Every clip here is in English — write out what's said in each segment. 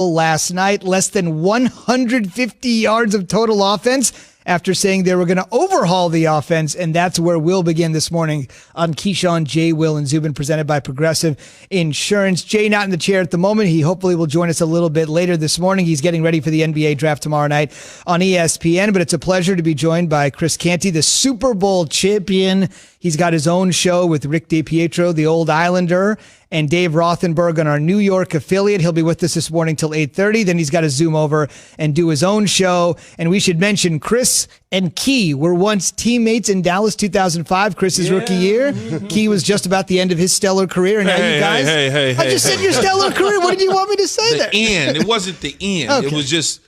last night, less than 150 yards of total offense after saying they were going to overhaul the offense, and that's where we'll begin this morning on Keyshawn, Jay, Will, and Zubin, presented by Progressive Insurance. Jay not in the chair at the moment. He hopefully will join us a little bit later this morning. He's getting ready for the NBA draft tomorrow night on ESPN, but it's a pleasure to be joined by Chris Canty, the Super Bowl champion. He's got his own show with Rick DiPietro, the old Islander, and Dave Rothenberg on our New York affiliate. He'll be with us this morning till 8:30. Then he's got to zoom over and do his own show. And we should mention Chris and Key were once teammates in Dallas 2005, Chris's rookie year. Key was just about the end of his stellar career. And now you guys, I just said your stellar career. What did you want me to say there? The end. It wasn't the end. Okay. It was just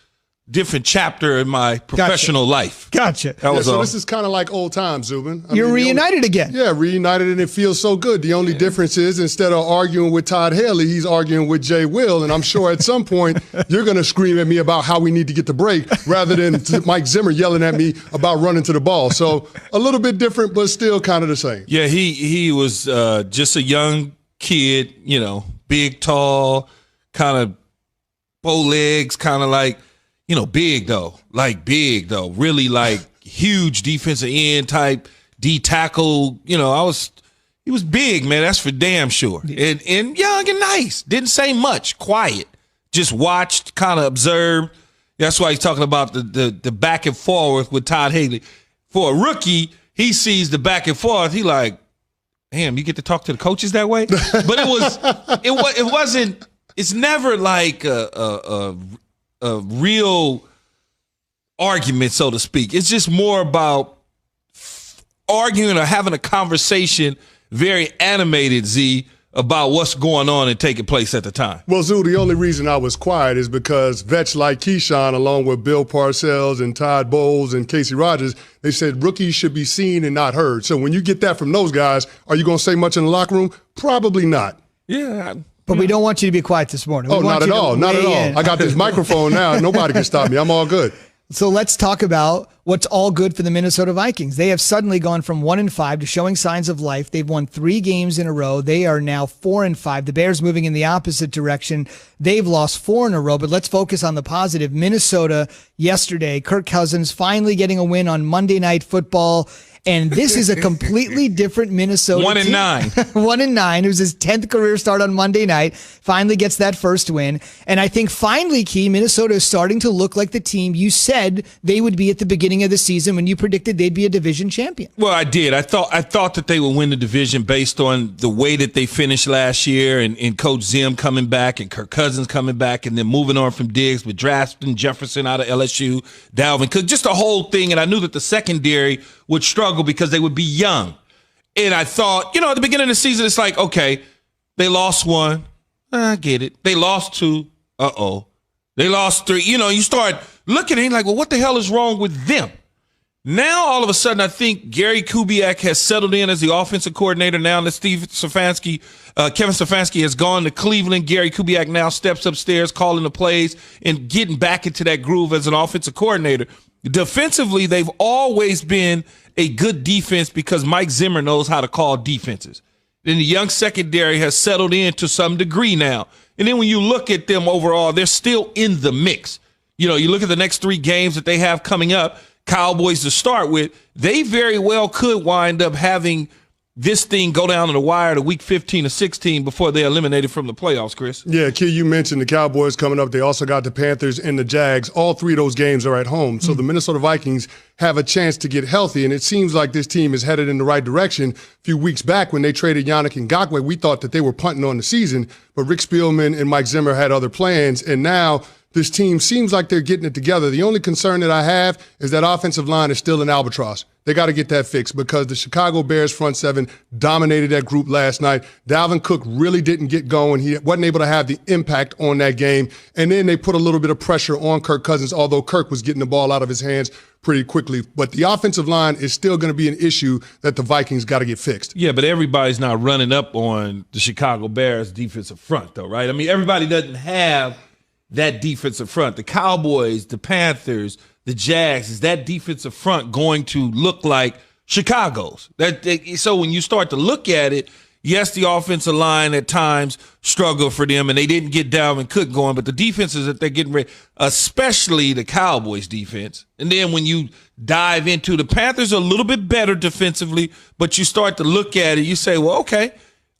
different chapter in my professional life. Gotcha. So this is kind of like old times, Zubin. You're reunited again. Yeah, reunited, and it feels so good. The only difference is instead of arguing with Todd Haley, he's arguing with Jay Will, and I'm sure at some point you're going to scream at me about how we need to get the break rather than Mike Zimmer yelling at me about running to the ball. So a little bit different, but still kind of the same. Yeah, he was just a young kid, big, tall, kind of bow legs, kind of like, big though, really like huge defensive end type D tackle. He was big, man. That's for damn sure. And young and nice. Didn't say much. Quiet. Just watched, kind of observed. That's why he's talking about the back and forth with Todd Haley. For a rookie, he sees the back and forth. He like, damn, you get to talk to the coaches that way. But it wasn't. It's never like a real argument, so to speak. It's just more about arguing or having a conversation, very animated, Z, about what's going on and taking place at the time. Well, Zoo, the only reason I was quiet is because vets like Keyshawn, along with Bill Parcells and Todd Bowles and Casey Rogers, they said rookies should be seen and not heard. So when you get that from those guys, are you going to say much in the locker room? Probably not. Yeah, but we don't want you to be quiet this morning. Not at all. Not at all. I got this microphone now. Nobody can stop me. I'm all good. So let's talk about what's all good for the Minnesota Vikings. They have suddenly gone from 1-5 to showing signs of life. They've won 3 games in a row. They are now 4-5. The Bears moving in the opposite direction. They've lost 4 in a row, but let's focus on the positive. Minnesota yesterday, Kirk Cousins finally getting a win on Monday Night Football. And this is a completely different Minnesota 1-9. 1-9. It was his 10th career start on Monday night. Finally gets that first win. And I think finally, Key, Minnesota is starting to look like the team you said they would be at the beginning of the season when you predicted they'd be a division champion. Well, I did. I thought that they would win the division based on the way that they finished last year and Coach Zim coming back and Kirk Cousins coming back and then moving on from Diggs with drafting Jefferson out of LSU, Dalvin Cook, just the whole thing. And I knew that the secondary would struggle because they would be young. And I thought, at the beginning of the season, it's like, okay, they lost 1. I get it. They lost 2. They lost 3. You start looking at it like, well, what the hell is wrong with them? Now, all of a sudden, I think Gary Kubiak has settled in as the offensive coordinator now that Kevin Stefanski has gone to Cleveland. Gary Kubiak now steps upstairs, calling the plays and getting back into that groove as an offensive coordinator. Defensively, they've always been a good defense because Mike Zimmer knows how to call defenses. Then the young secondary has settled in to some degree now. And then when you look at them overall, they're still in the mix. You look at the next 3 games that they have coming up, Cowboys to start with, they very well could wind up having this thing go down to the wire to week 15 or 16 before they're eliminated from the playoffs, Chris. Yeah, Key, you mentioned the Cowboys coming up. They also got the Panthers and the Jags. All 3 of those games are at home. So the Minnesota Vikings have a chance to get healthy, and it seems like this team is headed in the right direction. A few weeks back when they traded Yannick Ngakoue, we thought that they were punting on the season, but Rick Spielman and Mike Zimmer had other plans, and now this team seems like they're getting it together. The only concern that I have is that offensive line is still an albatross. They got to get that fixed because the Chicago Bears front 7 dominated that group last night. Dalvin Cook really didn't get going. He wasn't able to have the impact on that game. And then they put a little bit of pressure on Kirk Cousins, although Kirk was getting the ball out of his hands pretty quickly. But the offensive line is still going to be an issue that the Vikings got to get fixed. Yeah, but everybody's not running up on the Chicago Bears defensive front, though, right? I mean, everybody doesn't have that defensive front. The Cowboys, the Panthers, the Jags, is that defensive front going to look like Chicago's? So when you start to look at it, Yes, the offensive line at times struggled for them, and they didn't get Dalvin Cook going, but the defenses that they're getting ready, especially the Cowboys defense. And then when you dive into the Panthers, are a little bit better defensively, but you start to look at it, you say, well, okay,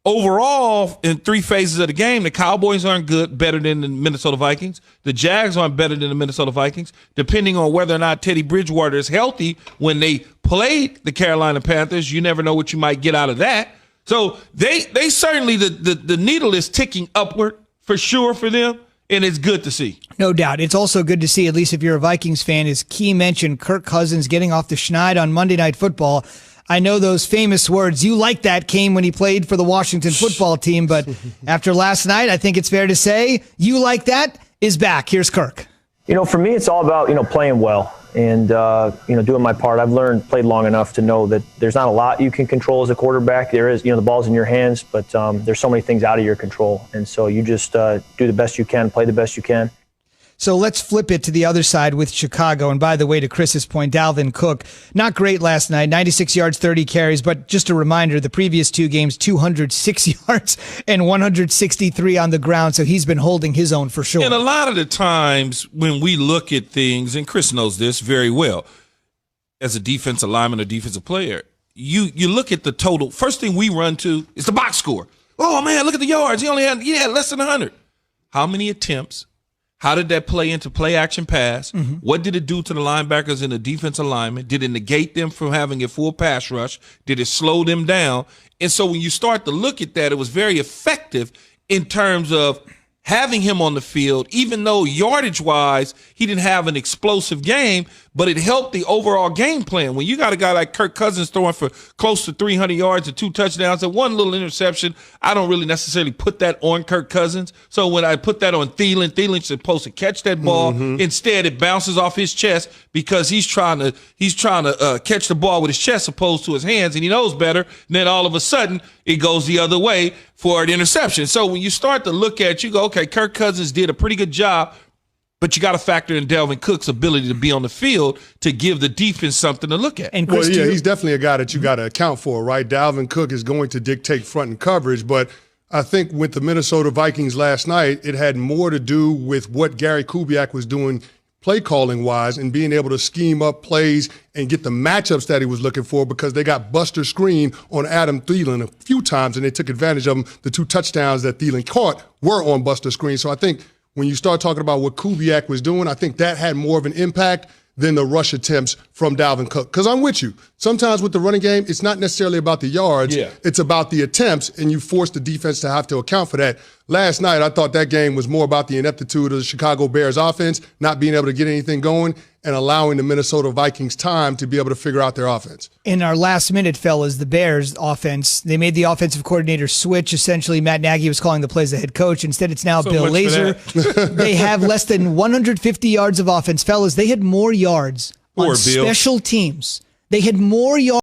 overall, in 3 phases of the game, the Cowboys aren't better than the Minnesota Vikings. The Jags aren't better than the Minnesota Vikings, depending on whether or not Teddy Bridgewater is healthy when they played the Carolina Panthers. You never know what you might get out of that. So they certainly, the needle is ticking upward for sure for them, and it's good to see. No doubt. It's also good to see, at least if you're a Vikings fan, as Key mentioned, Kirk Cousins getting off the schneid on Monday Night Football. I know those famous words. You like that came when he played for the Washington football team, but after last night, I think it's fair to say you like that is back. Here's Kirk. For me, it's all about, playing well and, doing my part. I've played long enough to know that there's not a lot you can control as a quarterback. There is, the ball's in your hands, but there's so many things out of your control. And so you just do the best you can, play the best you can. So let's flip it to the other side with Chicago. And by the way, to Chris's point, Dalvin Cook, not great last night, 96 yards, 30 carries. But just a reminder, the previous 2 games, 206 yards and 163 on the ground. So he's been holding his own for sure. And a lot of the times when we look at things, and Chris knows this very well, as a defensive lineman or defensive player, you look at the total. First thing we run to is the box score. Oh, man, look at the yards. He had less than 100. How many attempts? How did that play into play action pass? Mm-hmm. What did it do to the linebackers and the defensive linemen? Did it negate them from having a full pass rush? Did it slow them down? And so when you start to look at that, it was very effective in terms of having him on the field, even though yardage-wise he didn't have an explosive game, but it helped the overall game plan. When you got a guy like Kirk Cousins throwing for close to 300 yards and 2 touchdowns and 1 little interception, I don't really necessarily put that on Kirk Cousins. So when I put that on Thielen's supposed to catch that ball. Mm-hmm. Instead, it bounces off his chest because he's trying to catch the ball with his chest opposed to his hands, and he knows better. And then all of a sudden, it goes the other way for an interception. So when you start to look at it, you go, okay, Kirk Cousins did a pretty good job, but you got to factor in Dalvin Cook's ability to be on the field to give the defense something to look at. And Chris, he's definitely a guy that you got to account for, right? Dalvin Cook is going to dictate front and coverage, but I think with the Minnesota Vikings last night, it had more to do with what Gary Kubiak was doing play calling wise and being able to scheme up plays and get the matchups that he was looking for, because they got Buster Screen on Adam Thielen a few times and they took advantage of them. The 2 touchdowns that Thielen caught were on Buster Screen. So I think when you start talking about what Kubiak was doing, I think that had more of an impact than the rush attempts from Dalvin Cook. Because I'm with you. Sometimes with the running game, it's not necessarily about the yards. Yeah. It's about the attempts, and you force the defense to have to account for that. Last night, I thought that game was more about the ineptitude of the Chicago Bears offense, not being able to get anything going and allowing the Minnesota Vikings time to be able to figure out their offense. In our last minute, fellas, the Bears offense, they made the offensive coordinator switch. Essentially, Matt Nagy was calling the plays the head coach. Instead, it's now Bill Lazor. They have less than 150 yards of offense. Fellas, they had more yards on special teams. They had more yards.